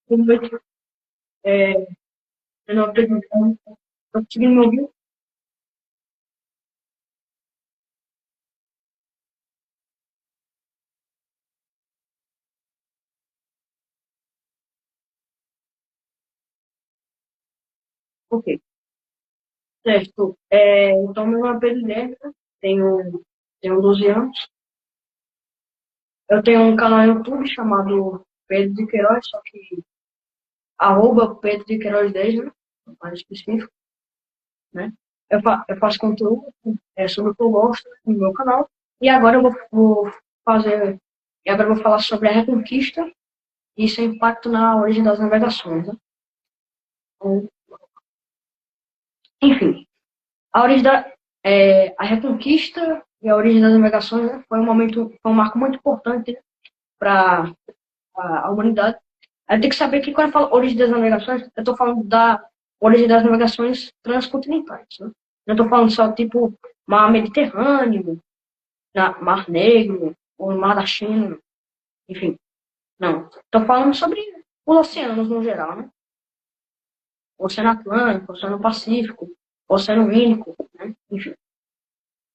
Boa noite. É, meu nome é Pedro. Estou conseguindo me ouvir? Ok. Certo. Então, meu nome é Pedro Guilherme, né? tenho 12 anos. Eu tenho um canal no YouTube chamado Pedro de Queiroz, só que arroba Pedro de Queiroz 10, né? Mais específico, né? Eu faço conteúdo sobre o que eu gosto no meu canal. E agora fazer. E agora eu vou falar sobre a Reconquista e seu impacto na origem das navegações, né? Então, enfim. A origem a Reconquista e a origem das navegações, né, foi um marco muito importante para a humanidade. Aí tem que saber que quando eu falo origem das navegações, eu estou falando da origem das navegações transcontinentais. Né? Não estou falando só tipo mar Mediterrâneo, mar Negro, ou mar da China, enfim. Não. Estou falando sobre os oceanos no geral, né? O Oceano Atlântico, o Oceano Pacífico, o Oceano Índico, né? Enfim.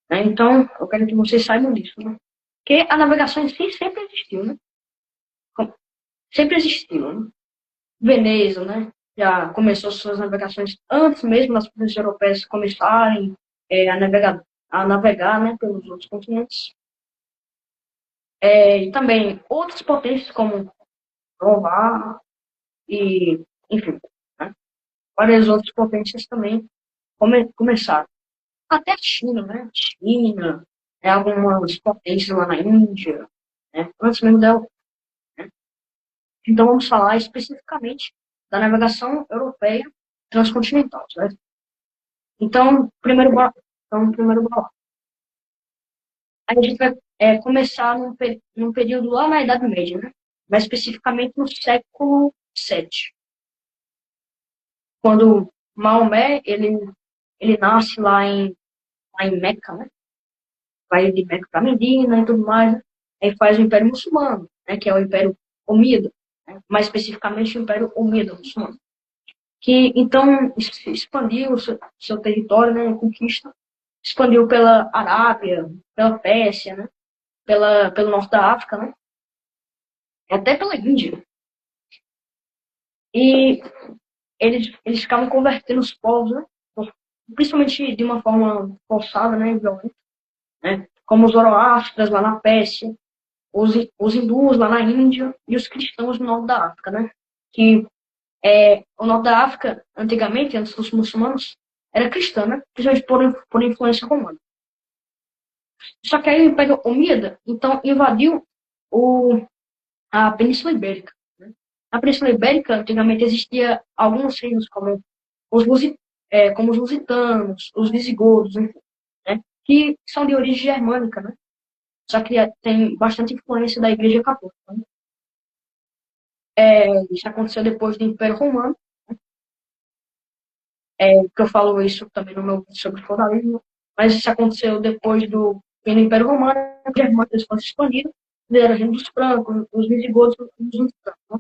Né? Então, eu quero que vocês saibam disso, né? Porque a navegação em si sempre existiu, né? Sempre existiu, né? Veneza, né? Já começou suas navegações antes mesmo das potências europeias começarem a navegar, né, pelos outros continentes. E também outras potências como Roma e, enfim, né? Várias outras potências também começaram. Até a China, né? China, algumas potências lá na Índia, né? Antes mesmo dela. Então, vamos falar especificamente da navegação europeia transcontinental, certo? Então, primeiro bloco. A gente vai começar num período lá na Idade Média, né? Mais especificamente no século VII, quando Maomé ele nasce lá em Meca, né? Vai de Meca para Medina e tudo mais, né? Aí faz o Império Muçulmano, né? Que é o Império Omida, né? Mais especificamente o Império Omida Muçulmano. Que então expandiu seu território, né, conquista, expandiu pela Arábia, pela Pérsia, né, pelo norte da África, né, até pela Índia. E eles ficavam convertendo os povos, né, principalmente de uma forma forçada, né, violenta, né, como os zoroastras lá na Pérsia, os hindus lá na Índia e os cristãos no norte da África, né, que o norte da África, antigamente, antes dos muçulmanos, era cristã, né? Principalmente por influência romana. Só que aí o Império Omíada, então, invadiu o, a Península Ibérica. Né? Na Península Ibérica, antigamente, existia alguns reinos como os lusitanos, os visigodos, enfim, né? Que são de origem germânica, né? Só que tem bastante influência da Igreja Católica. Né? Isso aconteceu depois do Império Romano, que eu falo isso também no meu vídeo sobre feudalismo, mas isso aconteceu depois do fim do Império Romano, os germânicos foram se expandindo, vieram reino dos francos, os visigodos e os lusitanos. Né?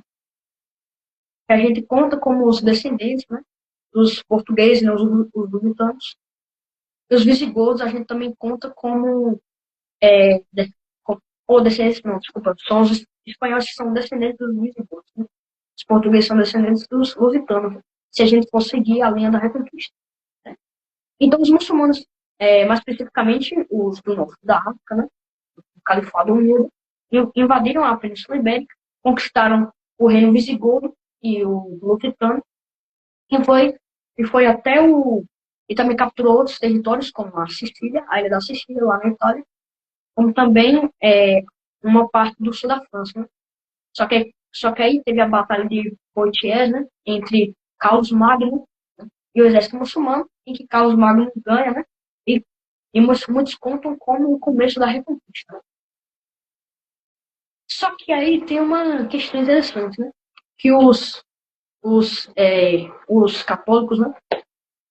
A gente conta como os descendentes, né, dos portugueses, né, os lusitanos, e os visigodos a gente também conta como, ou descendentes, não, desculpa, são os espanhóis que são descendentes dos visigodos. Né? Os portugueses são descendentes dos lusitanos, né? Se a gente for seguir a linha da Reconquista. Né? Então, os muçulmanos, mais especificamente os do norte da África, né, o Califado Unido, invadiram a Península Ibérica, conquistaram o reino visigodo e o lusitano, e foi até o. E também capturou outros territórios, como a Sicília, a ilha da Sicília, lá na Itália, como também uma parte do sul da França. Né? Só que aí teve a Batalha de Poitiers, né, entre Carlos Magno, né, e o exército muçulmano, em que Carlos Magno ganha, né, e, e muitos contam como o começo da Reconquista. Só que aí tem uma questão interessante, né, que os católicos, né,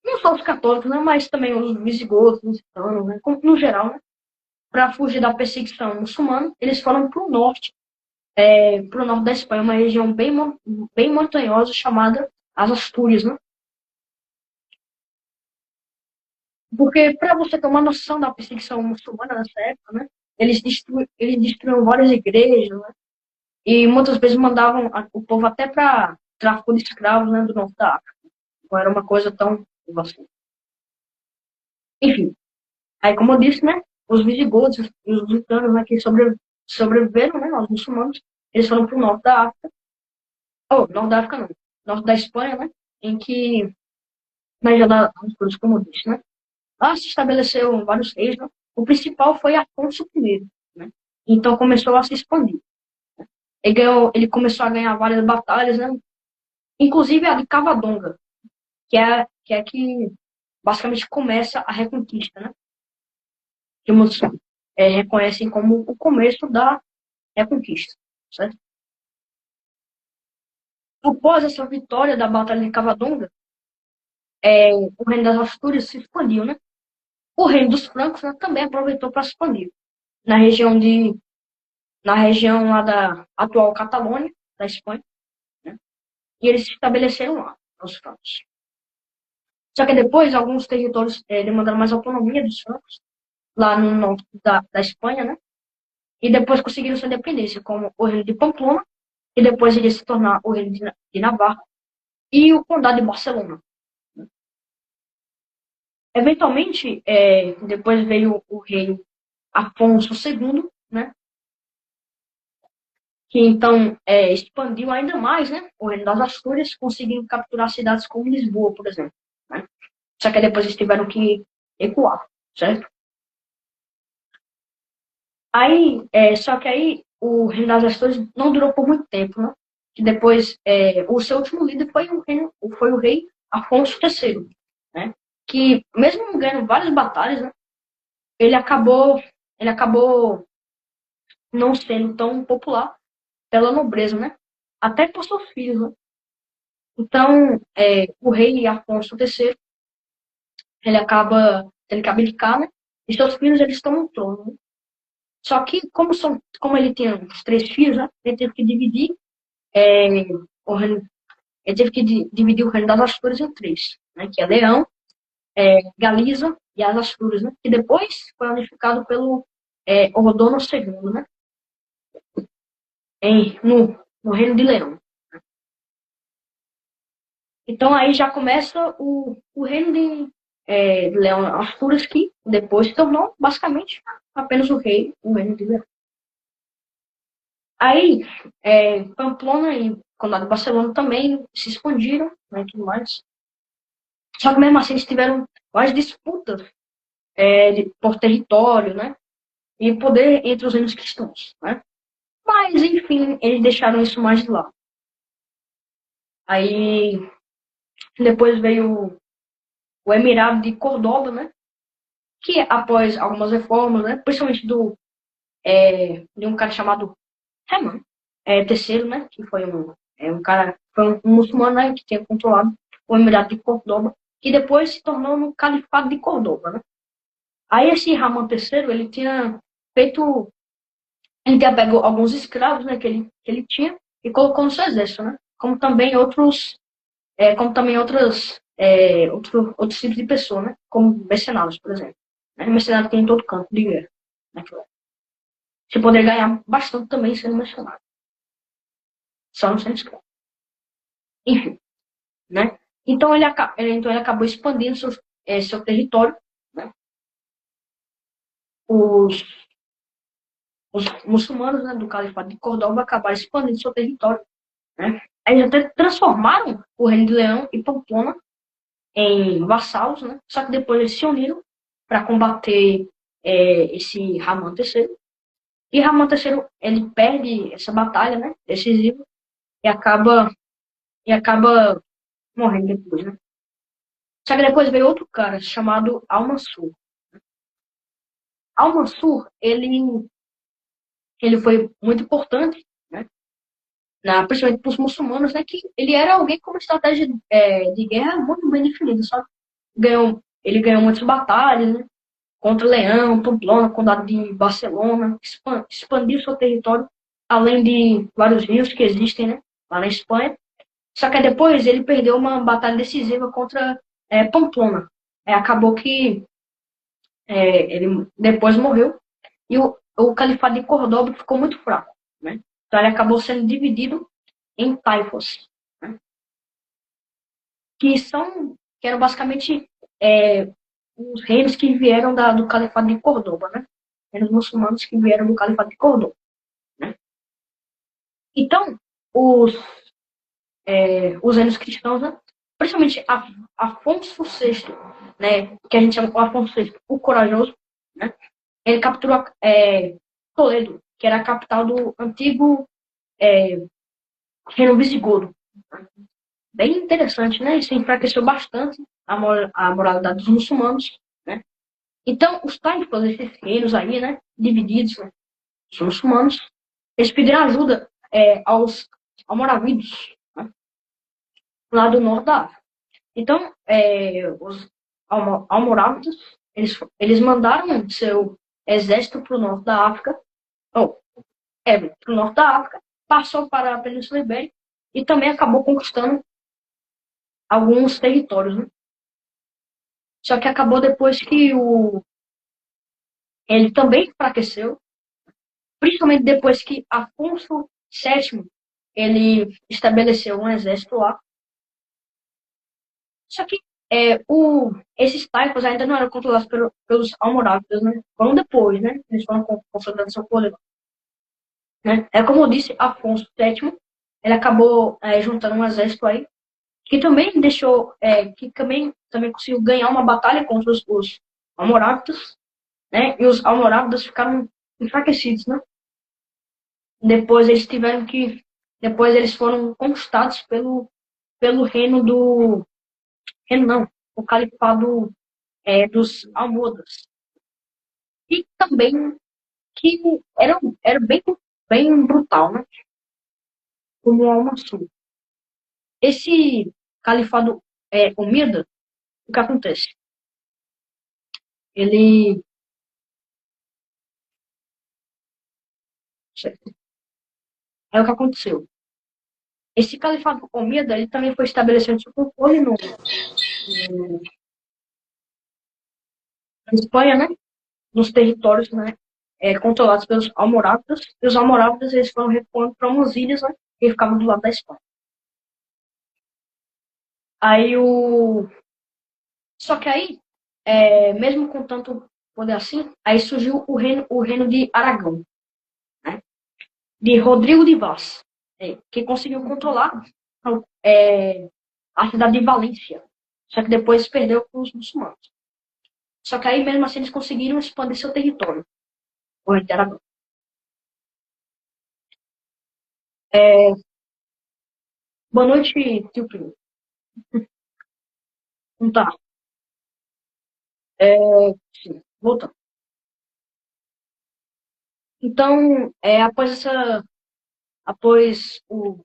não só os católicos, né, mas também os visigodos, os lusitanos, né, no geral, né, para fugir da perseguição muçulmana, eles foram para o norte, para o norte da Espanha, uma região bem montanhosa chamada as Astúrias, né? Porque, para você ter uma noção da perseguição muçulmana nessa época, né? Eles destruíram várias igrejas, né? E muitas vezes mandavam o povo até para tráfico de escravos, né, do norte da África. Não era uma coisa tão assim. Enfim, aí como eu disse, né, os visigodos e os lusitanos, né, que sobreviveram, né, aos muçulmanos, eles foram para o norte da África, ou norte da África não, norte da Espanha, né, em que, na região das Astúrias, como eu disse, né, lá se estabeleceram vários reis, né, o principal foi Afonso I, né, então começou a se expandir. Ele começou a ganhar várias batalhas, né, inclusive a de Cavadonga, que basicamente começa a Reconquista, né? Que muitos reconhecem como o começo da Reconquista, certo? Após essa vitória da Batalha de Cavadonga, o reino das Astúrias se expandiu, né? O reino dos francos, né, também aproveitou para se expandir na região na região lá da atual Catalônia, da Espanha, né? E eles se estabeleceram lá, os francos. Só que depois alguns territórios demandaram mais autonomia dos francos, lá no norte da Espanha, né? E depois conseguiram sua independência, como o reino de Pamplona, e depois iria se tornar o reino de Navarra e o condado de Barcelona. Eventualmente, depois veio o rei Afonso II, né? Que então expandiu ainda mais, né? O reino das Astúrias, conseguindo capturar cidades como Lisboa, por exemplo. Né? Só que depois eles tiveram que recuar, certo? Aí, só que aí o reino das Astúrias não durou por muito tempo, né? Que depois o seu último líder foi o rei Afonso III, né? Que mesmo ganhando várias batalhas, né? Ele acabou ele acabou não sendo tão popular pela nobreza, né? Até por seus filhos, né? Então, o rei Afonso III, ele acaba abdicar, né? E seus filhos eles estão no trono, né? Só que como ele tinha os três filhos, né? Ele teve que dividir é, o reino, ele teve que dividir o reino das Astúrias em três, né? Que é Leão, Galiza e as Astúrias, né? Que depois foi unificado pelo Rodonho II, né? No reino de Leão. Então aí já começa o reino de Leão Astúrias, que depois se tornou basicamente apenas o reino de Leão. Aí Pamplona e Condado de Barcelona também se expandiram, né, e tudo mais. Só que mesmo assim eles tiveram várias disputas por território, né? E poder entre os reinos cristãos, né? Mas, enfim, eles deixaram isso mais de lado. Aí, depois veio o Emirado de Córdoba, né? Que após algumas reformas, né? Principalmente de um cara chamado Reman, terceiro, né? Que foi um cara, foi um muçulmano, né, que tinha controlado o Emirado de Córdoba, que depois se tornou no Califado de Córdoba, né? Aí esse Ramon terceiro, feito, ele tinha pego alguns escravos, né, que ele tinha e colocou no seu exército, né? Como também outros tipos de pessoas, né? Como mercenários, por exemplo. Né? Mercenário tem em todo canto de guerra. Né? Você poderia ganhar bastante também sendo mercenário. Só não sendo escravo. Enfim, né? Então ele acabou expandindo seu território, né? Os, os muçulmanos, né, do Califado de Córdoba acabaram expandindo seu território, né? Eles até transformaram o Reino de Leão e Pamplona em vassalos, né? Só que depois eles se uniram para combater esse Ramon III. E Ramon III ele perde essa batalha, né? Decisiva e acaba morrendo depois, né? Só que depois veio outro cara chamado Al-Mansur. Al-Mansur, ele foi muito importante, né? Principalmente para os muçulmanos, né? Que ele era alguém com uma estratégia de guerra muito bem definida, sabe? Ele ganhou muitas batalhas, né? Contra Leão, Pamplona, Condado de Barcelona, expandiu seu território além de vários rios que existem, né, lá na Espanha. Só que depois ele perdeu uma batalha decisiva contra Pamplona. Acabou que ele depois morreu e o califado de Córdoba ficou muito fraco, né? Então ele acabou sendo dividido em taifas, né? Que eram basicamente os reinos que vieram do califado de Córdoba, né? Eram os muçulmanos que vieram do califado de Córdoba, né? Então os os reinos cristãos, né? Principalmente Afonso VI, né? Que a gente chama de Afonso VI, o Corajoso, né? Ele capturou Toledo, que era a capital do antigo reino visigodo. Bem interessante, né? Isso enfraqueceu bastante a moralidade dos muçulmanos, né? Então, os taifas, esses reinos aí, né? Divididos, né? Os muçulmanos, eles pediram ajuda aos almoravidos, né? Lá do norte da África. Então, os almorávides, eles mandaram seu exército para o norte da África, ou para o norte da África, passou para a Península Ibérica e também acabou conquistando alguns territórios, né? Só que acabou depois que ele também enfraqueceu, principalmente depois que Afonso VII ele estabeleceu um exército lá. Só que esses taifas ainda não eram controlados pelos almorávides, né? Foram depois, né? Eles foram consolidando seu poder, né? Como eu disse, Afonso VII, ele acabou juntando um exército aí, que também deixou, que também conseguiu ganhar uma batalha contra os almorávides, né? E os almorávides ficaram enfraquecidos, né? Depois eles foram conquistados pelo reino não, o califado dos almohadas. E também que era bem brutal, né? Como o Al-Mansur. Esse califado Umida, o que acontece? Ele. É o que aconteceu. Esse califado Umida, ele também foi estabelecendo seu controle na Espanha, né? Nos territórios, né? Controlados pelos almorávides. E os almorávides, eles foram recuando para umas ilhas, né? Que ficavam do lado da Espanha. Aí o. Só que aí, mesmo com tanto poder assim, aí surgiu o reino de Aragão, né? De Rodrigo de Vaz, que conseguiu controlar a cidade de Valência. Só que depois perdeu para os muçulmanos. Só que aí mesmo assim eles conseguiram expandir seu território, o reino de Aragão. É, boa noite, tio Primo. Não tá. É, sim, voltando. Então, após o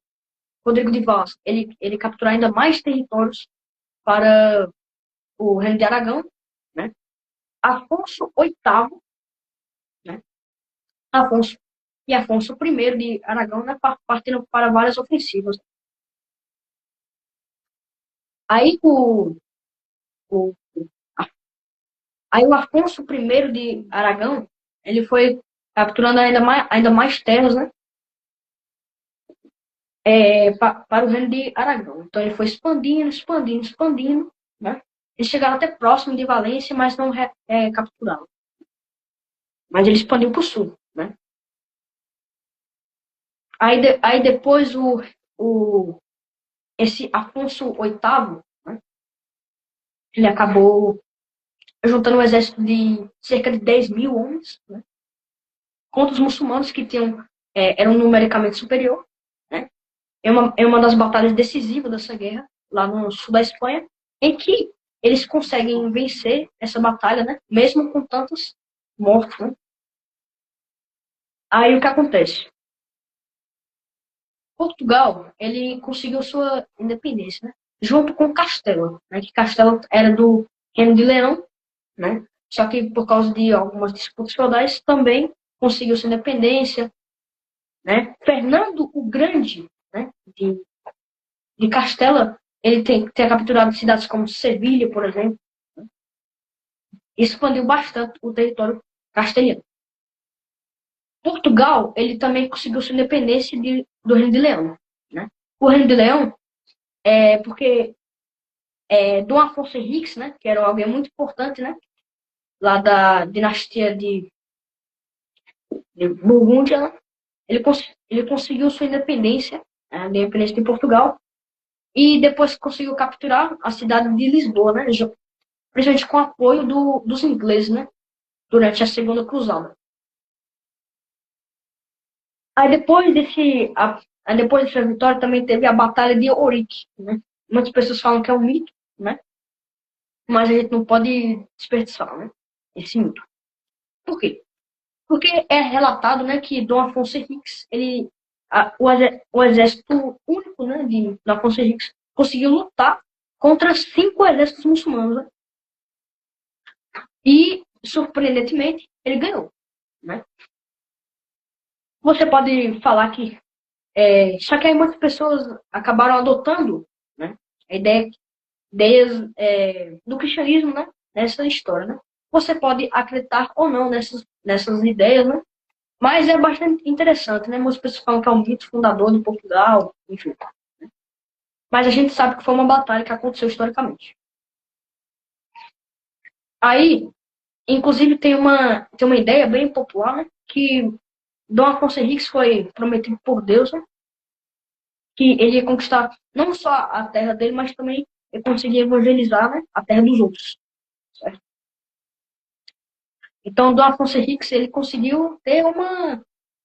Rodrigo de Vaz, ele capturar ainda mais territórios para o reino de Aragão, né? Afonso VIII, né? Afonso Afonso I de Aragão, né? Partindo para várias ofensivas. Aí o, aí o Afonso I de Aragão, ele foi capturando ainda mais terras, né? Para o reino de Aragão. Então ele foi expandindo, expandindo, expandindo, né? Eles chegaram até próximo de Valência, mas não capturaram. Mas ele expandiu para o sul, né? Aí depois esse Afonso VIII, né? Ele acabou juntando um exército de cerca de 10 mil homens, né? Contra os muçulmanos que eram numericamente superior, né? É uma das batalhas decisivas dessa guerra, lá no sul da Espanha, em que eles conseguem vencer essa batalha, né? Mesmo com tantos mortos, né? Aí o que acontece? Portugal, ele conseguiu sua independência, né? Junto com Castela, né? Que Castela era do Reino de Leão, né? Só que por causa de algumas disputas feudais também conseguiu sua independência. né? Fernando o Grande, né? De Castela, ele tem capturado cidades como Sevilha, por exemplo, expandiu bastante o território castelhano. Portugal, ele também conseguiu sua independência do Reino de Leão, né? O Reino de Leão é porque Dom Afonso Henriques, né, que era alguém muito importante, né, lá da dinastia de Burgúndia, né, ele conseguiu sua independência, a independência de Portugal, e depois conseguiu capturar a cidade de Lisboa, né, principalmente com o apoio dos ingleses, né, durante a Segunda Cruzada. Aí depois dessa vitória também teve a Batalha de Ourique, né? Muitas pessoas falam que é um mito, né? Mas a gente não pode desperdiçar, né? Esse mito. Por quê? Porque é relatado, né, que Dom Afonso Henriques, o exército único, né, de Dom Afonso Henriques, conseguiu lutar contra 5 exércitos muçulmanos, né? E, surpreendentemente, ele ganhou, né? Você pode falar que só que aí muitas pessoas acabaram adotando, né, a ideias do cristianismo, né, nessa história, né? Você pode acreditar ou não nessas ideias, né? Mas é bastante interessante, né? Muitas pessoas falam que é um mito fundador de Portugal, enfim. Mas a gente sabe que foi uma batalha que aconteceu historicamente. Aí, inclusive, tem uma ideia bem popular, né, que Dom Afonso Henriques foi prometido por Deus, né, que ele ia conquistar não só a terra dele, mas também ele conseguia evangelizar, né, a terra dos outros. Certo? Então, Dom Afonso Henriques ele conseguiu ter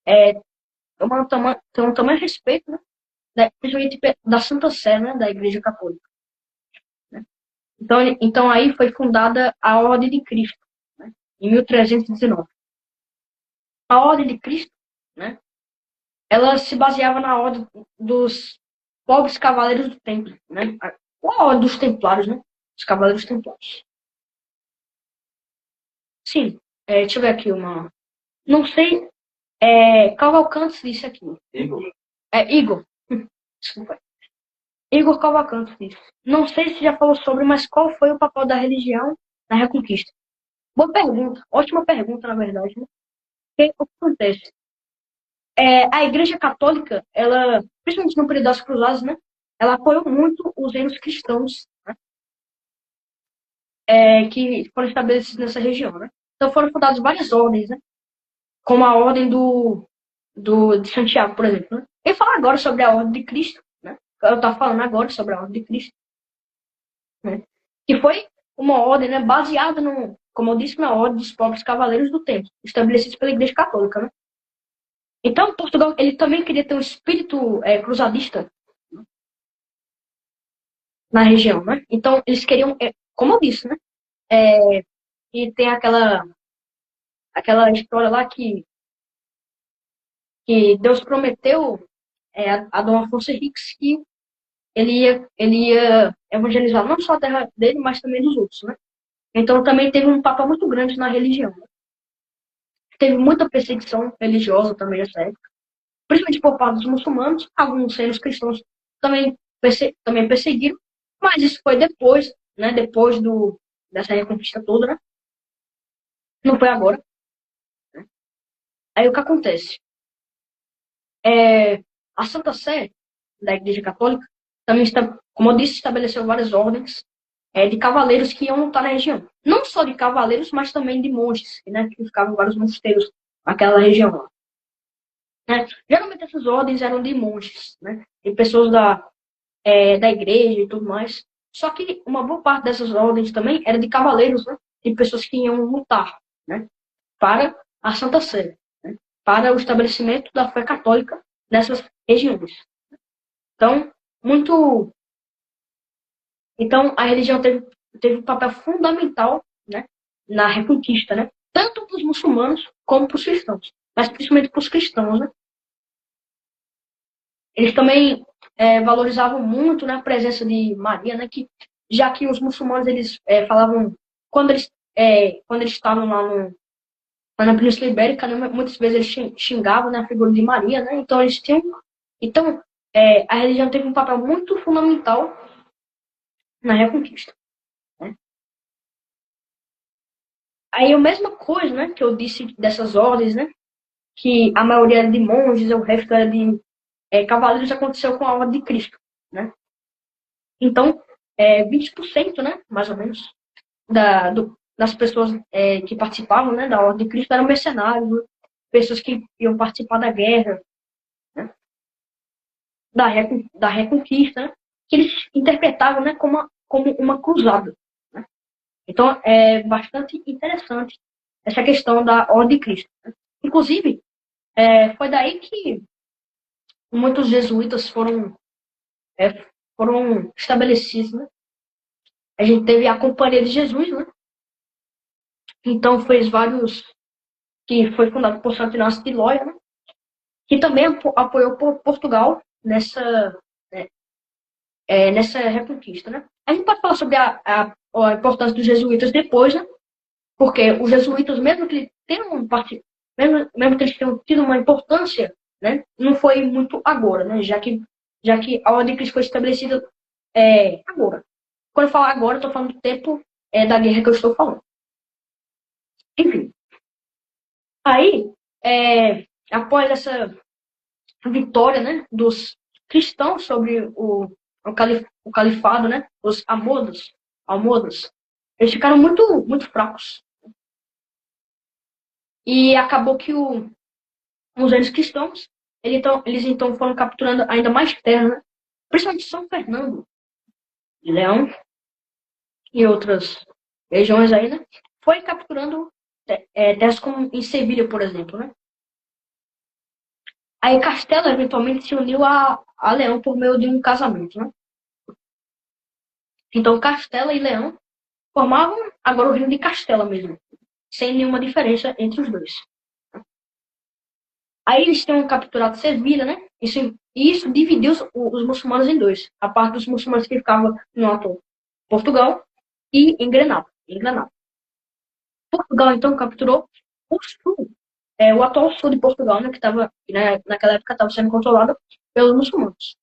é, ter um tamanho respeito, né, principalmente da Santa Sé, né, da Igreja Católica. Né? Então aí foi fundada a Ordem de Cristo, né, em 1319. A Ordem de Cristo, né, ela se baseava na ordem dos pobres cavaleiros do templo, né? A ordem dos templários, né? Os cavaleiros templários. Sim, deixa eu ver aqui uma. Não sei, Cavalcanti disse aqui. Igor. Igor. Desculpa. Igor Cavalcanti disse. Não sei se já falou sobre, mas qual foi o papel da religião na Reconquista? Boa pergunta. Ótima pergunta, na verdade. Né? O que acontece? A Igreja Católica, ela, principalmente no período das Cruzadas, né? Ela apoiou muito os reinos cristãos, né? Que foram estabelecidos nessa região, né? Então foram fundadas várias ordens, né? Como a ordem de Santiago, por exemplo. Né? Eu falo agora sobre a ordem de Cristo, né? Eu estou falando agora sobre a ordem de Cristo, né? Que foi uma ordem, né, baseada como eu disse, na ordem dos pobres cavaleiros do templo, estabelecidos pela Igreja Católica, né? Então, Portugal, ele também queria ter um espírito cruzadista na região, né? Então, eles queriam, como eu disse, né? E tem aquela história lá que Deus prometeu a Dom Afonso Henriques que ele ia evangelizar não só a terra dele, mas também dos outros, né? Então também teve um papel muito grande na religião. Né? Teve muita perseguição religiosa também nessa época, principalmente por parte dos muçulmanos, alguns reinos cristãos também perseguiram, mas isso foi depois, né? Depois dessa reconquista toda, né? Não foi agora. Né? Aí o que acontece? A Santa Sé da Igreja Católica também está, como eu disse, estabeleceu várias ordens de cavaleiros que iam lutar na região. Não só de cavaleiros, mas também de monges, né, que ficavam em vários mosteiros naquela região lá. Né? Geralmente essas ordens eram de monges, né, de pessoas da igreja e tudo mais. Só que uma boa parte dessas ordens também era de cavaleiros, né, de pessoas que iam lutar, né, para a Santa Sé, né, para o estabelecimento da fé católica nessas regiões. Então, muito Então, a religião teve um papel fundamental, né, na reconquista, né? Tanto para os muçulmanos como para os cristãos. Mas principalmente para os cristãos, né? Eles também valorizavam muito, né, a presença de Maria, né? Já que os muçulmanos, eles falavam... Quando eles estavam lá lá na Península Ibérica, né, muitas vezes eles xingavam, né, a figura de Maria, né? Então eles tinham, então a religião teve um papel muito fundamental na Reconquista, né? Aí a mesma coisa, né, que eu disse dessas ordens, né, que a maioria era de monges, o resto era de cavaleiros, aconteceu com a Ordem de Cristo, né? Então, 20%, né, mais ou menos, das pessoas que participavam, né, da Ordem de Cristo eram mercenários, né? Pessoas que iam participar da guerra, né, da Reconquista, né, que eles interpretavam, né, como uma cruzada, né? Então, é bastante interessante essa questão da Ordem de Cristo, né? Inclusive, foi daí que muitos jesuítas foram estabelecidos, né? A gente teve a Companhia de Jesus, né? Então fez vários, que foi fundado por Santo Inácio de Loyola, né? Que também apoiou Portugal né, nessa reconquista, né? A gente pode falar sobre a importância dos jesuítas depois, né? Porque os jesuítas, mesmo que tenham mesmo que eles tenham tido uma importância, né? Não foi muito agora, né? Já que a ordem de Cristo foi estabelecida agora. Quando eu falo agora, eu estou falando do tempo da guerra que eu estou falando. Enfim, aí, após essa vitória, né, dos cristãos sobre o califado, né, os almohadas, eles ficaram muito, muito fracos. E acabou que os reis cristãos, eles então foram capturando ainda mais terra, né, principalmente São Fernando de Leão e outras regiões aí, né, foi capturando terras como em Sevilha, por exemplo, né. Aí Castela eventualmente se uniu a Leão por meio de um casamento, né? Então Castela e Leão formavam agora o reino de Castela mesmo, sem nenhuma diferença entre os dois. Aí eles tinham capturado Sevilha, né? Isso dividiu os muçulmanos em dois. A parte dos muçulmanos que ficavam no atual Portugal e em Granada. Portugal então capturou o sul, o atual sul de Portugal, né? Que estava, naquela época estava sendo controlado pelos muçulmanos.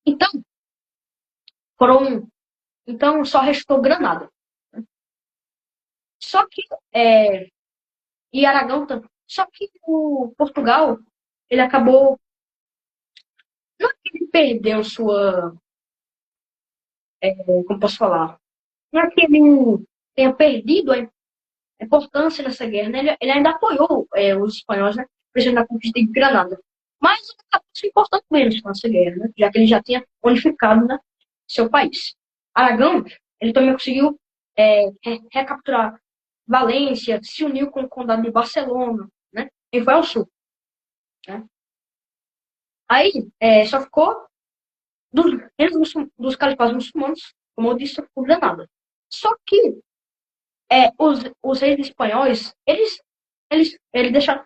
Então, foram Então só restou Granada. Só que e Aragão também. Só que o Portugal, ele acabou, não é que ele perdeu sua, como posso falar, não é que ele tenha perdido a importância nessa guerra, né? Ele ainda apoiou os espanhóis, né? Principalmente na conquista de Granada. Mas ele acabou se importando menos nessa guerra, né? Já que ele já tinha unificado, né, seu país. Aragão, ele também conseguiu recapturar Valência, se uniu com o condado de Barcelona, né? E foi ao sul, né? Aí só ficou dos califados muçulmanos, como eu disse, por Granada. Só que os reis espanhóis, eles deixaram.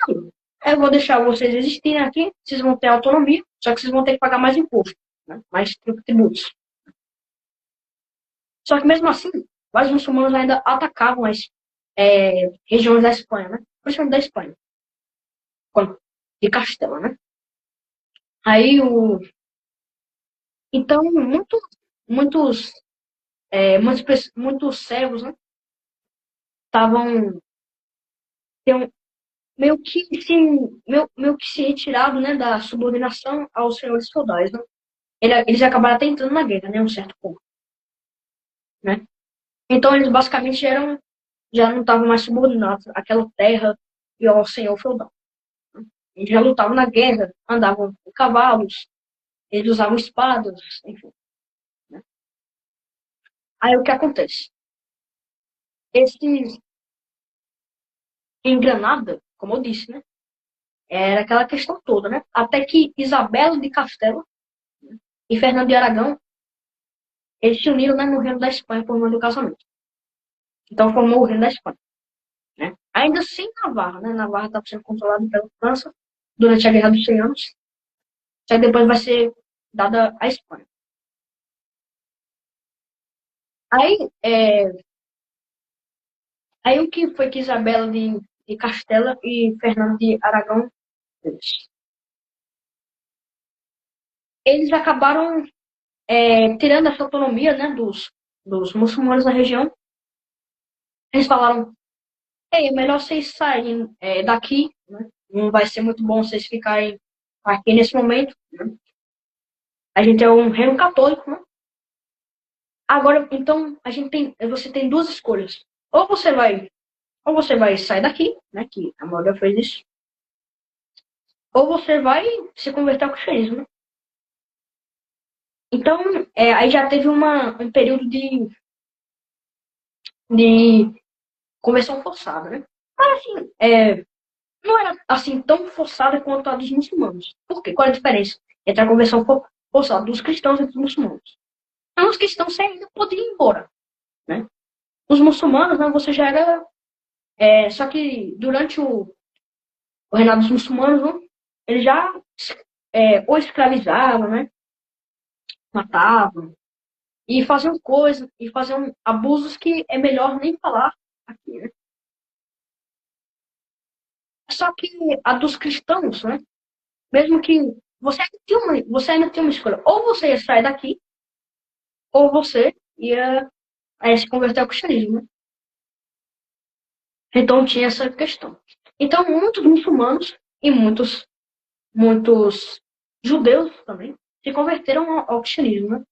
Não, eu vou deixar vocês existirem aqui, vocês vão ter autonomia, só que vocês vão ter que pagar mais imposto, né? Mais tributos. Só que mesmo assim, vários muçulmanos ainda atacavam as regiões da Espanha, né? Principalmente da Espanha, de Castela, né? Aí Então, muitos, muitos servos, né, estavam meio que se, meio que se retirado, né, da subordinação aos senhores feudais, né? Eles acabaram até entrando na guerra, né, um certo ponto, né? Então, eles basicamente já não estavam mais subordinados àquela terra e ao senhor feudal. Eles já lutavam na guerra, andavam com cavalos, eles usavam espadas, enfim, né? Aí o que acontece? Esses, em Granada, como eu disse, né? Era aquela questão toda, né? Até que Isabela de Castela e Fernando de Aragão, eles se uniram, né, no reino da Espanha por meio do casamento. Então formou o reino da Espanha, né? Ainda sem Navarra, né? Navarra estava sendo controlada pela França durante a Guerra dos 100 Anos. Só que depois vai ser dada à Espanha. Aí, aí o que foi que Isabela de Castela e Fernando de Aragão, eles acabaram tirando essa autonomia, né, dos muçulmanos na região. Eles falaram: Ei, é melhor vocês saírem daqui, né? Não vai ser muito bom vocês ficarem aqui nesse momento, né? A gente é um reino católico, né? Agora, então, você tem duas escolhas. Ou ou você vai sair daqui, né? Que a maioria fez isso. Ou você vai se converter ao cristianismo, né? Então, aí já teve um período de conversão forçada, né? Mas assim, não era assim tão forçada quanto a dos muçulmanos. Por quê? Qual é a diferença entre a conversão forçada dos cristãos e dos muçulmanos? Os cristãos você ainda podia ir embora, né? Os muçulmanos, né, você já era. Só que durante o reinado dos muçulmanos, né, eles já ou escravizavam, né? Matavam e faziam abusos que é melhor nem falar aqui, né? Só que a dos cristãos, né? Mesmo que você ainda tinha uma escolha. Ou você ia sair daqui, ou você ia se converter ao cristianismo, né? Então tinha essa questão. Então muitos muçulmanos e muitos judeus também se converteram ao cristianismo, né?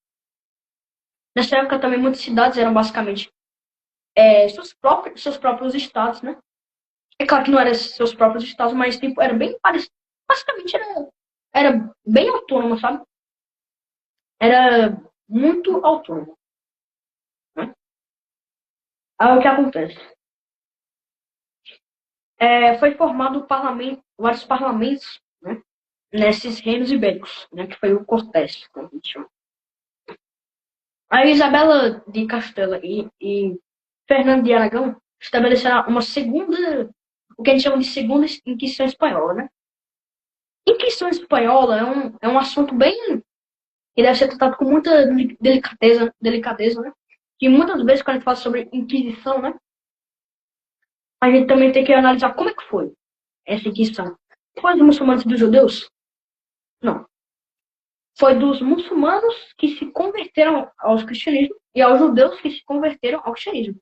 Nessa época também muitas cidades eram basicamente seus próprios estados, né? É claro que não eram seus próprios estados, mas tipo, era bem parecido. Basicamente era bem autônomo, sabe? Era muito autônomo, né? Aí o que acontece? Foi formado vários parlamentos, né? Nesses reinos ibéricos, né? Que foi o Cortés, como a gente chama. A Isabela de Castela e Fernando de Aragão estabeleceram o que a gente chama de segunda Inquisição Espanhola, né? Inquisição Espanhola é um assunto bem que deve ser tratado com muita delicadeza, né? E muitas vezes quando a gente fala sobre Inquisição, né? A gente também tem que analisar como é que foi essa Inquisição. Foi dos muçulmanos e dos judeus? Não. Foi dos muçulmanos que se converteram ao cristianismo e aos judeus que se converteram ao cristianismo.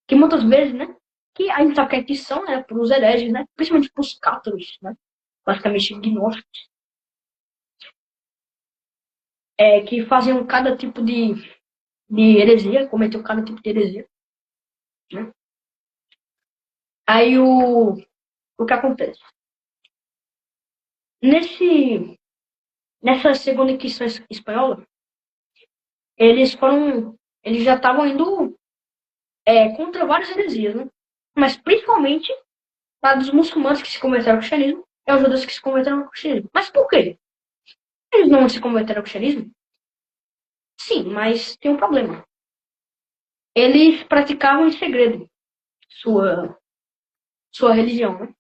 Que muitas vezes, né? Que a gente sabe que a Inquisição, né? Para os hereges, né? Principalmente para os cátaros, né? Basicamente gnósticos, que faziam cada tipo de heresia, cometeu cada tipo de heresia, né? Aí o que acontece? Nessa segunda Inquisição espanhola, eles já estavam indo contra várias heresias, né? Mas principalmente a dos muçulmanos que se converteram ao cristianismo e aos judeus que se converteram ao cristianismo. Mas por quê? Eles não se converteram ao cristianismo? Sim, mas tem um problema. Eles praticavam em segredo sua, sua religião, né?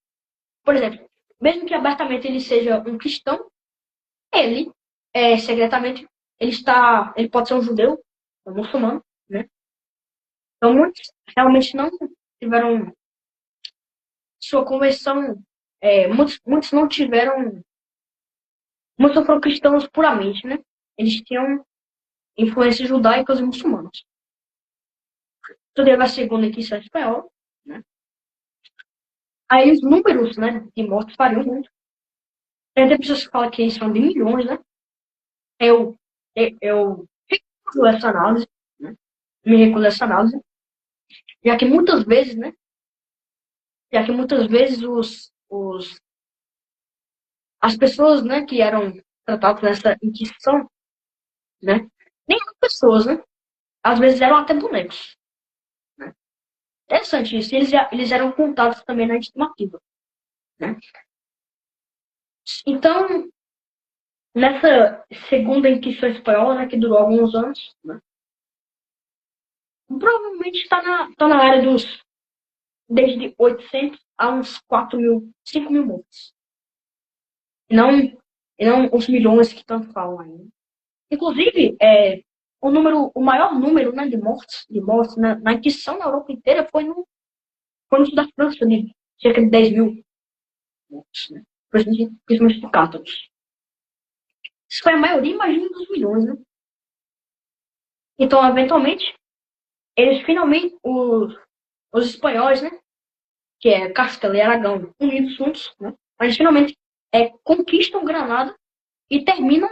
Por exemplo, mesmo que abertamente ele seja um cristão, ele, secretamente, ele pode ser um judeu, um muçulmano, né? Então muitos realmente não tiveram sua conversão, muitos não tiveram, muitos não foram cristãos puramente, né? Eles tinham influências judaicas e muçulmanas. Isso teve a segunda Inquisição espanhola, né? Aí os números, né, de mortos variam muito. Tem pessoas que falam que são de milhões, né? Eu recuso essa análise, né? Me recuso essa análise, já que muitas vezes, né? Já que muitas vezes as pessoas, né, que eram tratadas nessa Inquisição, né? Nem eram pessoas, né? Às vezes eram até bonecos, né? Interessante isso. Eles eram contados também na estimativa, né? Então, nessa segunda Inquisição espanhola, né, que durou alguns anos, né? Provavelmente tá na área desde 800 a uns 4.000, 5.000 mortos. Não, e não os milhões que tanto falam ainda. Inclusive, o maior número, né, de mortes na Inquisição na Europa inteira foi no sul da França, cerca de 10 mil mortos, né? Principalmente cátaros. Isso foi a maioria, imagina, dos milhões, né? Então, eventualmente, eles finalmente, os espanhóis, né? Que é Castela e Aragão unidos juntos, né? Eles finalmente conquistam Granada e terminam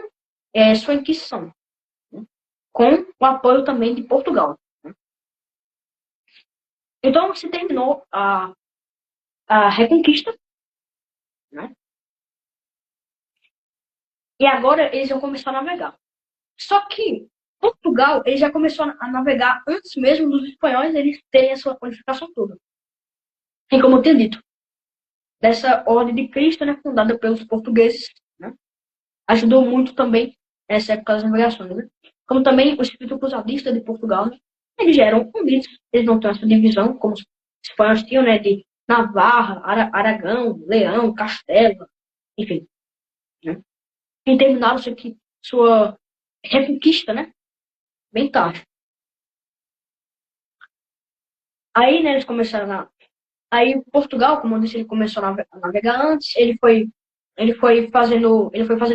sua inquisição, né? Com o apoio também de Portugal. Né? Então, se terminou a Reconquista, né? E agora eles vão começar a navegar. Só que Portugal ele já começou a navegar antes mesmo dos espanhóis eles terem a sua qualificação toda. E como eu tenho dito, dessa ordem de Cristo, né, fundada pelos portugueses, né, ajudou muito também essa época das navegações. Né? Como também o espírito cruzadista de Portugal, né, eles já eram unidos, eles não têm essa divisão, como os espanhóis tinham, né, de Navarra, Aragão, Leão, Castela, enfim. Né? E terminaram sua reconquista, né, bem tarde. Aí, né, eles começaram Aí Portugal, como eu disse, ele começou a navegar antes, ele foi fazendo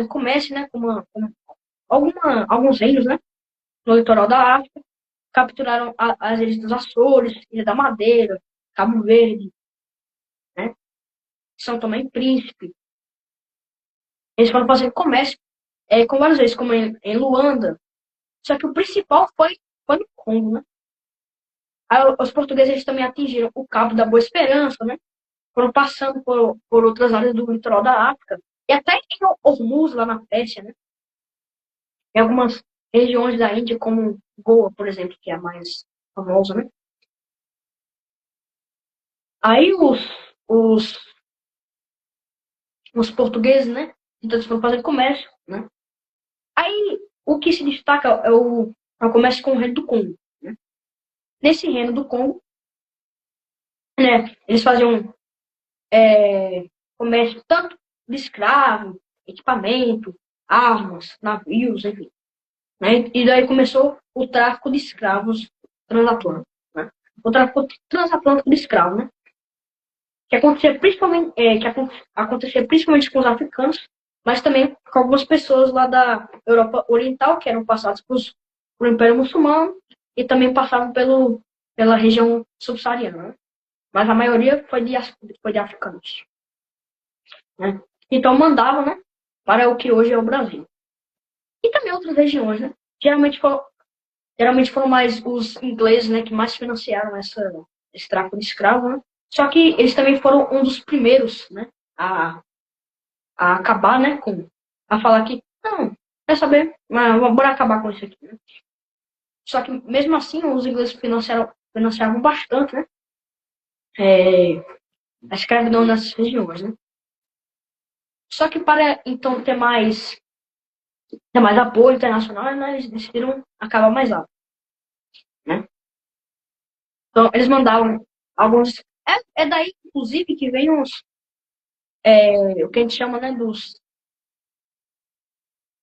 comércio, né, com alguns reinos, né, no litoral da África, capturaram as ilhas dos Açores, Ilha da Madeira, Cabo Verde, né, São Tomé e Príncipe. Eles foram fazendo comércio com várias vezes, como em Luanda. Só que o principal foi no Congo, né. Aí, os portugueses eles também atingiram o Cabo da Boa Esperança, né, foram passando por outras áreas do litoral da África, e até em Hormuz, lá na Pérsia, né? Em algumas regiões da Índia, como Goa, por exemplo, que é a mais famosa, né? Aí os, os portugueses, né? Então eles foram fazer comércio, né? Aí o que se destaca é o comércio com o reino do Congo, né? Nesse reino do Congo, né? Eles faziam comércio tanto de escravo, equipamento, armas, navios, enfim. Né? E daí começou o tráfico de escravos transatlântico. Né? O tráfico transatlântico de escravos, né? Que acontecia principalmente com os africanos, mas também com algumas pessoas lá da Europa Oriental, que eram passadas pelo Império Muçulmano, e também passavam pela região subsaariana. Né? Mas a maioria foi de africanos. Né? Então mandavam, né, para o que hoje é o Brasil. E também outras regiões, né? Geralmente foram mais os ingleses, né, que mais financiaram esse tráfico de escravos, né? Só que eles também foram um dos primeiros, né, a acabar, né, a falar que, não, quer saber, mas bora acabar com isso aqui, né? Só que, mesmo assim, os ingleses financiavam bastante, né, a escravidão nessas regiões, né? Só que para, então, ter mais apoio internacional, né, eles decidiram acabar mais rápido, né? Então, eles mandavam alguns... É daí, inclusive, que vem o que a gente chama, né,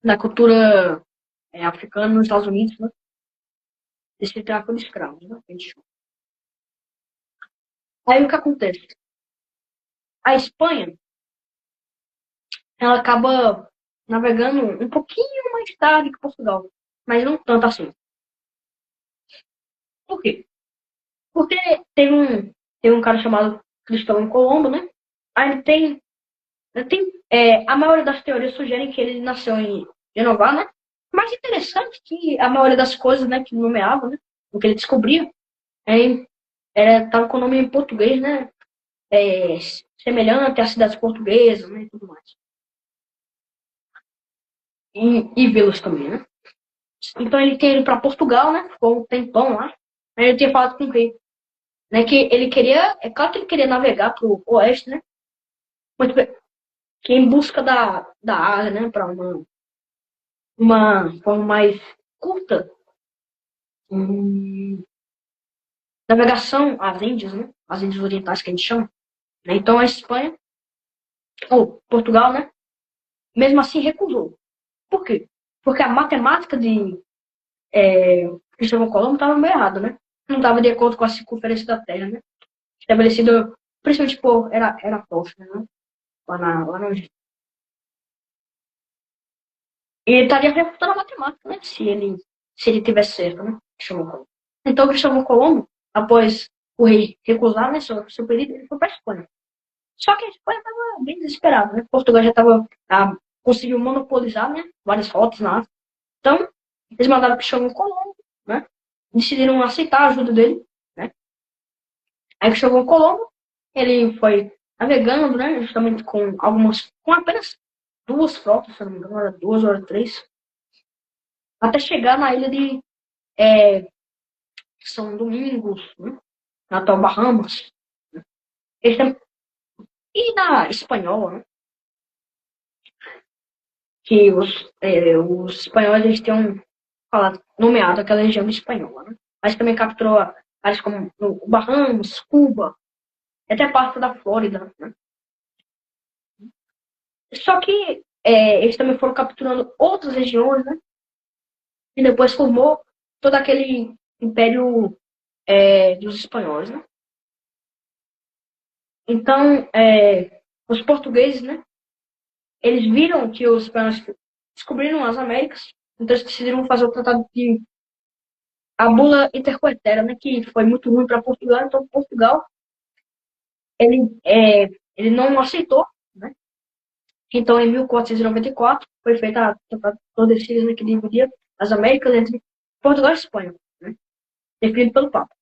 da cultura africana nos Estados Unidos, né, desse tráfico de escravos, né, que a gente chama. Aí o que acontece? A Espanha, ela acaba navegando um pouquinho mais tarde que Portugal, mas não tanto assim. Por quê? Porque tem um cara chamado Cristóvão Colombo, né? Aí a maioria das teorias sugerem que ele nasceu em Genova, né? Mais interessante que a maioria das coisas, né, que nomeava, né, o que ele descobria, estava com o nome em português, né, semelhante às cidades portuguesas, né, e tudo mais. E vilas também, né? Então ele tinha ido para Portugal, né? Ficou um tempão lá. Aí ele tinha falado com o rei, né? Que ele queria, é claro que ele queria navegar para o oeste, né? Mas que em busca da Ásia, né? Para uma forma mais curta, navegação às Índias, né? As Índias Orientais que a gente chama. Né? Então a Espanha, ou Portugal, né? Mesmo assim recusou. Por quê? Porque a matemática de Cristóvão Colombo estava meio errada, né? Não estava de acordo com a circunferência da Terra, né? Estabelecida principalmente por Eratóstenes, né? Lá no Egito. E ele estaria refutando a matemática, né? Se ele tivesse certo, né? Cristóvão Colombo. Então, Cristóvão Colombo, após o rei recusar, né, seu pedido, ele foi para a Espanha. Só que a Espanha estava bem desesperada, né? Portugal já estava conseguiu monopolizar, né? Várias rotas lá. Então, eles mandaram Cristóvão Colombo, né? Decidiram aceitar a ajuda dele, né? Aí Cristóvão Colombo, ele foi navegando, né? Justamente com apenas duas frotas, se não me engano, era duas ou três, até chegar na ilha de São Domingos, né? Na atual Bahamas. E na espanhola, né? Que os espanhóis eles têm nomeado aquela região espanhola, né? Mas também capturou áreas como o Bahamas, Cuba, até parte da Flórida, né? Só que eles também foram capturando outras regiões, né? E depois formou todo aquele império dos espanhóis, né? Então, os portugueses, né? Eles viram que os espanhóis descobriram as Américas, então eles decidiram fazer o tratado de a bula intercoetera, né? Que foi muito ruim para Portugal, então Portugal ele não aceitou, né? Então, em 1494, foi feita a Tordesilhas, né, que dividia as Américas entre Portugal e Espanha, né? Definido pelo Papa.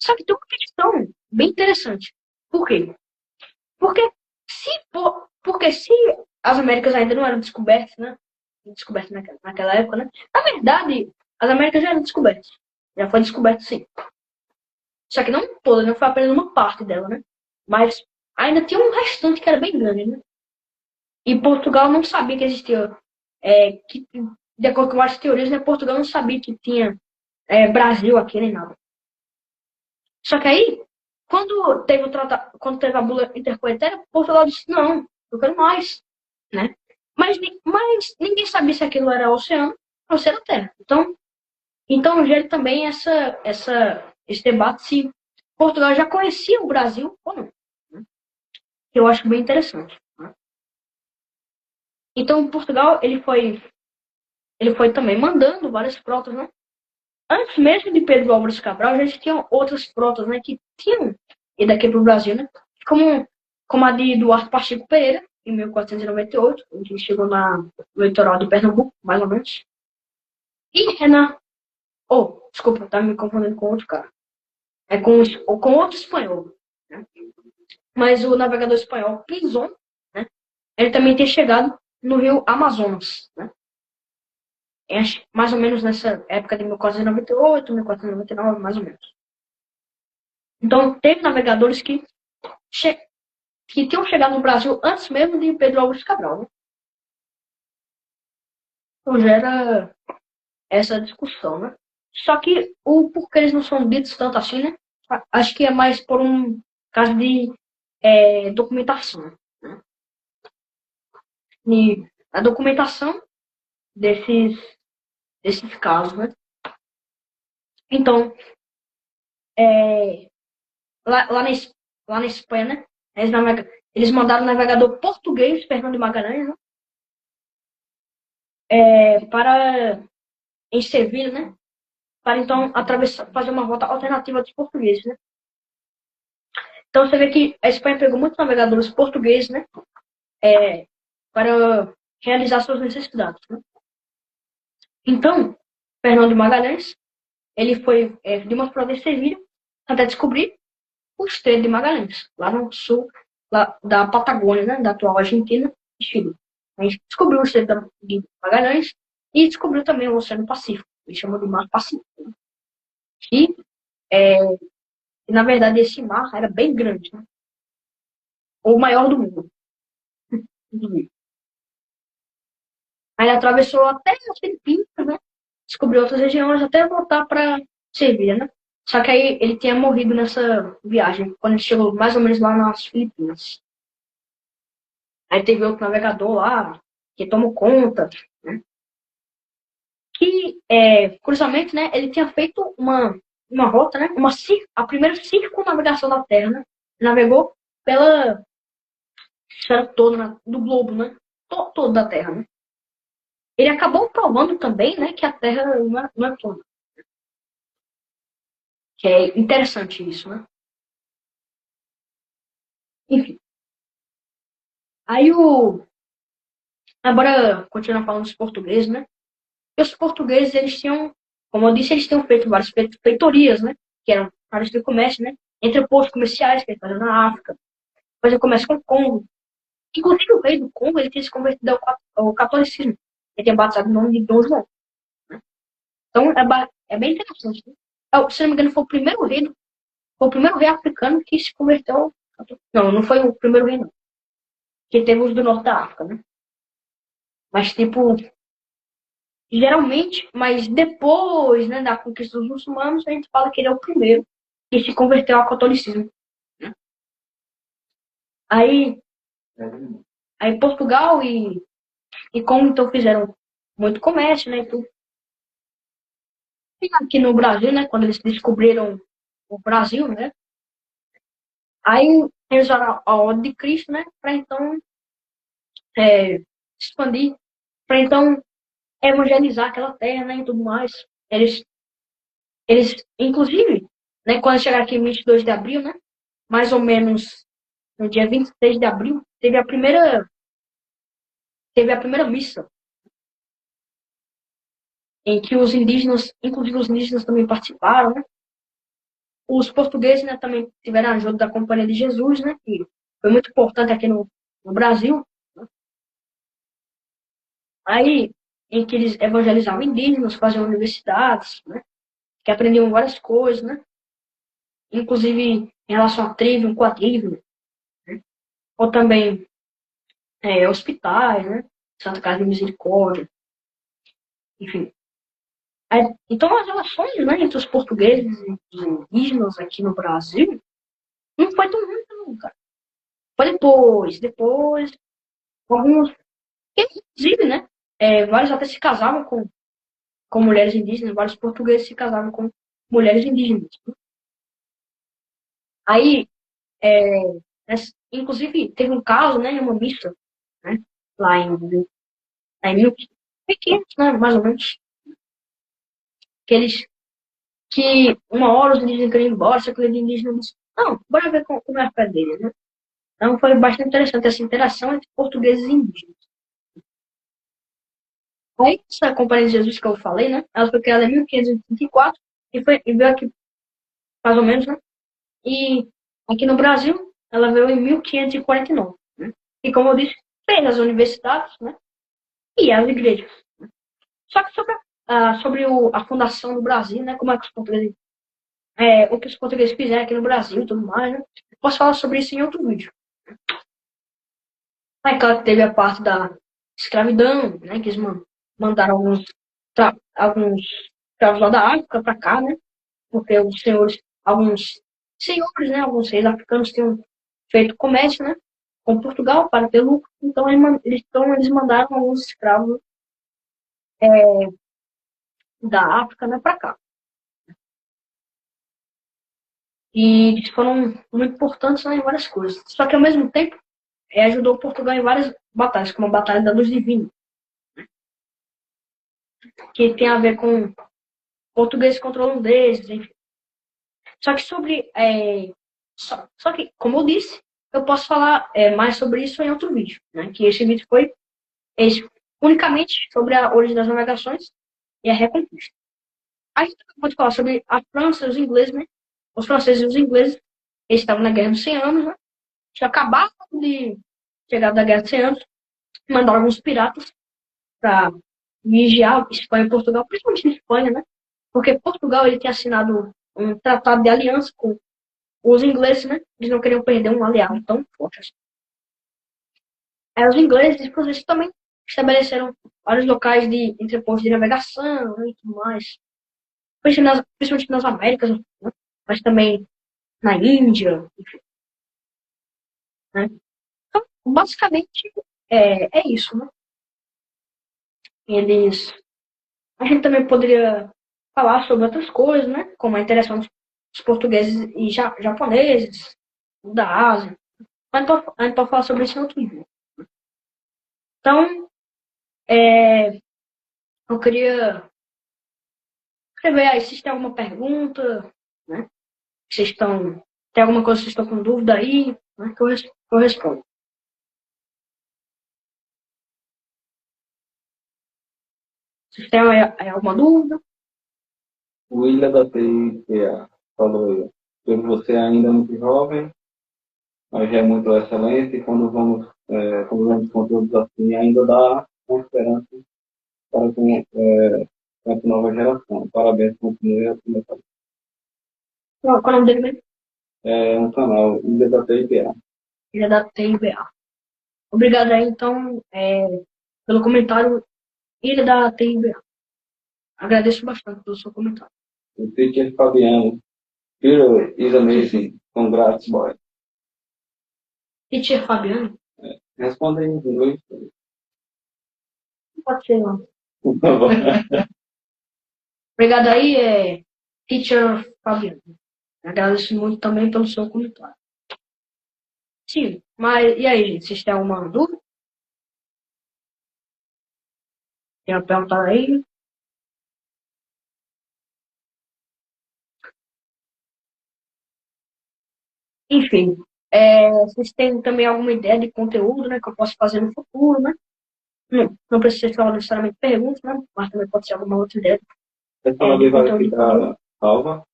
Só que tem uma questão bem interessante. Por quê? Porque se as Américas ainda não eram descobertas, né? Descobertas naquela época, né? Na verdade, as Américas já eram descobertas. Já foi descoberto, sim. Só que não toda, não foi apenas uma parte dela, né? Mas ainda tinha um restante que era bem grande, né? E Portugal não sabia que existia. De acordo com várias teorias, né? Portugal não sabia que tinha Brasil aqui nem nada. Só que aí, quando teve a bula intercoetera, Portugal disse, não, eu quero mais, né? Mas ninguém sabia se aquilo era oceano ou se era terra. Então gera também esse debate se Portugal já conhecia o Brasil ou não, né? Que eu acho bem interessante, né? Então Portugal ele foi também mandando várias frotas, né? Antes mesmo de Pedro Álvares Cabral, já existiam outras frotas, né, que tinham ido aqui para o Brasil, né? Como a de Duarte Pacheco Pereira, em 1498, onde chegou no litoral de Pernambuco, mais ou menos. E Renan. Oh, desculpa, tá me confundindo com outro cara. É com outro espanhol, né? Mas o navegador espanhol Pinzon, né? Ele também tem chegado no rio Amazonas, né? Mais ou menos nessa época de 1498, 1499, mais ou menos. Então, teve navegadores que tinham chegado no Brasil antes mesmo de Pedro Álvares Cabral, né? Então, gera essa discussão, né? Só que o porquê eles não são ditos tanto assim, né? Acho que é mais por um caso de documentação, né? E a documentação desses casos, né? Então, lá na Espanha, né? Eles mandaram o navegador português, Fernando de Magalhães, né? Para em Sevilha, né? Para então fazer uma rota alternativa dos portugueses, né? Então você vê que a Espanha pegou muitos navegadores portugueses, né? Para realizar suas necessidades, né? Então, Fernando de Magalhães, ele foi de uma província de Sevilha até descobrir o Estreito de Magalhães, lá no sul lá da Patagônia, né? Da atual Argentina e Chile. A gente descobriu o Estreito de Magalhães e descobriu também o Oceano Pacífico, ele chamou de Mar Pacífico, né? E, na verdade, esse mar era bem grande, né? O maior do mundo, inclusive. Aí ele atravessou até as Filipinas, né? Descobriu outras regiões até voltar para Sevilha, né? Só que aí ele tinha morrido nessa viagem, quando ele chegou mais ou menos lá nas Filipinas. Aí teve outro navegador lá, que tomou conta, né? Que, curiosamente, né, ele tinha feito uma rota, né? A primeira circunnavegação da Terra, né? Navegou pela esfera toda do globo, né? Todo da Terra, né? Ele acabou provando também, né, que a Terra não é plana. Que é interessante isso, né? Enfim. Aí o. Agora, continuar falando dos portugueses, né? E os portugueses, eles tinham, como eu disse, eles tinham feito várias feitorias, né? Que eram áreas de comércio, né? Entre postos comerciais que eles faziam na África, faziam comércio com o Congo. Inclusive o rei do Congo, ele tinha se convertido ao catolicismo. Ele tinha batizado o nome de Dom João. Né? Então é bem interessante. Né? Se não me engano, foi o primeiro rei africano que se converteu ao catolicismo. Não, não foi o primeiro rei, não. Que teve os do norte da África, né? Mas, tipo, geralmente, mas depois, né, da conquista dos muçulmanos, a gente fala que ele é o primeiro que se converteu ao catolicismo. Né? Aí, aí Portugal e como então fizeram muito comércio, né? Então, aqui no Brasil, né, quando eles descobriram o Brasil, né? Aí eles usaram a ordem de Cristo, né, para então é, expandir, para então evangelizar aquela terra, né, e tudo mais. Eles inclusive, né, quando chegaram aqui em 22 de abril, né, mais ou menos no dia 26 de abril, teve a primeira missa, em que os indígenas, inclusive os indígenas também participaram, né? Os portugueses, né, também tiveram a ajuda da Companhia de Jesus, né, que foi muito importante aqui no Brasil. Aí, em que eles evangelizavam indígenas, faziam universidades, né, que aprendiam várias coisas, né, inclusive em relação a trivium, quadrivium, né, ou também hospitais, né, Santa Casa de Misericórdia, enfim. Então, as relações, né, entre os portugueses e os indígenas aqui no Brasil não foi tão ruim, não, cara. Foi depois, alguns, inclusive, né, vários até se casavam com mulheres indígenas, vários portugueses se casavam com mulheres indígenas. Aí, é, inclusive, teve um caso, né, em uma missa, né, lá em 1500, né, mais ou menos, que que uma hora os indígenas queriam ir embora, só que os indígenas disse, não, bora ver como é a fé deles, né? Então foi bastante interessante essa interação entre portugueses e indígenas. Aí, essa Companhia de Jesus que eu falei, né, ela foi criada em 1534 e veio aqui, mais ou menos, né, e aqui no Brasil, ela veio em 1549, né? E como eu disse, fez as universidades, né? E as igrejas. Só que sobre a fundação do Brasil, né? Como é que os portugueses, o que os portugueses fizeram aqui no Brasil e tudo mais, né? Posso falar sobre isso em outro vídeo. É claro que teve a parte da escravidão, né? Que eles mandaram alguns escravos lá da África para cá, né? Porque alguns senhores, né? Alguns reis africanos tinham feito comércio, né? Com Portugal para ter lucro. Então eles mandaram alguns escravos da África, né, para cá. E eles foram muito importantes, né, em várias coisas. Só que ao mesmo tempo ajudou Portugal em várias batalhas, como a Batalha da Luz Divina, que tem a ver com portugueses contra holandeses, enfim. Só que só que, como eu disse, eu posso falar mais sobre isso em outro vídeo, né? Que esse vídeo foi unicamente sobre a origem das navegações e a reconquista. A gente pode falar sobre a França e os ingleses, né? Os franceses e os ingleses, eles estavam na Guerra dos 100 Anos, né? Tinha acabado de chegar da Guerra dos 100 Anos, mandaram alguns piratas para vigiar Espanha e Portugal, principalmente Espanha, né? Porque Portugal ele tinha assinado um tratado de aliança com os ingleses, né? Eles não queriam perder um aliado tão forte assim. Aí os ingleses, por isso, também estabeleceram vários locais de entrepostos de navegação, né, e tudo mais. Principalmente nas Américas, né? Mas também na Índia, enfim, né? Então, basicamente, é isso, né? Eles... A gente também poderia falar sobre outras coisas, né? Como a interação dos portugueses e japoneses, da Ásia. A gente pode falar sobre isso em outro vídeo. Então, eu queria ver aí se vocês têm alguma pergunta, né? Vocês estão. Tem alguma coisa que vocês estão com dúvida aí, né? Que eu respondo. Vocês têm aí alguma dúvida? O William da TI falou aí, que você ainda é muito jovem, mas já é muito excelente, e quando vemos conteúdos assim, ainda dá uma esperança para essa nova geração. Parabéns, continue assim. Qual é o nome dele mesmo? É um canal, Ilha da TIPA. Ele é da TIBA. Obrigado aí, então, pelo comentário. Ele é da TIBA. Agradeço bastante pelo seu comentário. O teacher Fabiano, Peter is amazing, congrats, boy. Teacher Fabiano? Responda aí em inglês. Não pode ser, não. Obrigado aí, Teacher Fabiano. Agradeço muito também pelo seu comentário. Sim, mas e aí, gente? Vocês têm alguma dúvida? Tem uma pergunta aí? Enfim, vocês têm também alguma ideia de conteúdo, né, que eu posso fazer no futuro, né? Não precisa ser necessariamente perguntas, né? Mas também pode ser alguma outra ideia. Essa live vai ficar salva.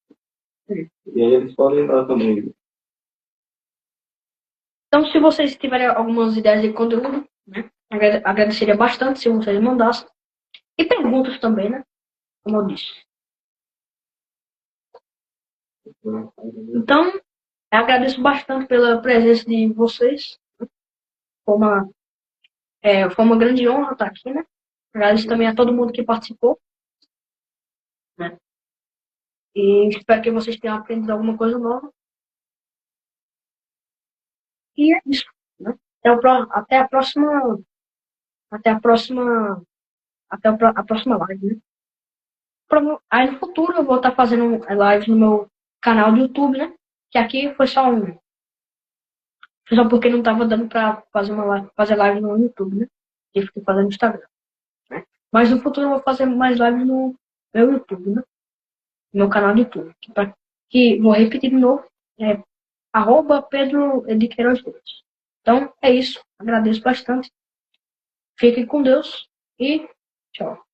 E aí eles podem dar também. Então, se vocês tiverem algumas ideias de conteúdo, né? Agradeceria bastante se vocês mandassem. E perguntas também, né? Como eu disse. Então, eu agradeço bastante pela presença de vocês. Foi uma grande honra estar aqui, né? Agradeço também a todo mundo que participou, né? E espero que vocês tenham aprendido alguma coisa nova. E é isso, né? Até a próxima. Até a próxima. A próxima live, né? Aí no futuro eu vou estar fazendo live no meu canal do YouTube, né? Que aqui foi só um. Foi só porque não estava dando pra fazer live no YouTube, né? Tive que fazer no Instagram, né? Mas no futuro eu vou fazer mais lives no meu YouTube, né? No meu canal do YouTube. Que vou repetir de novo. É @Pedro de Queiroz Dias. Então é isso. Agradeço bastante. Fiquem com Deus e tchau.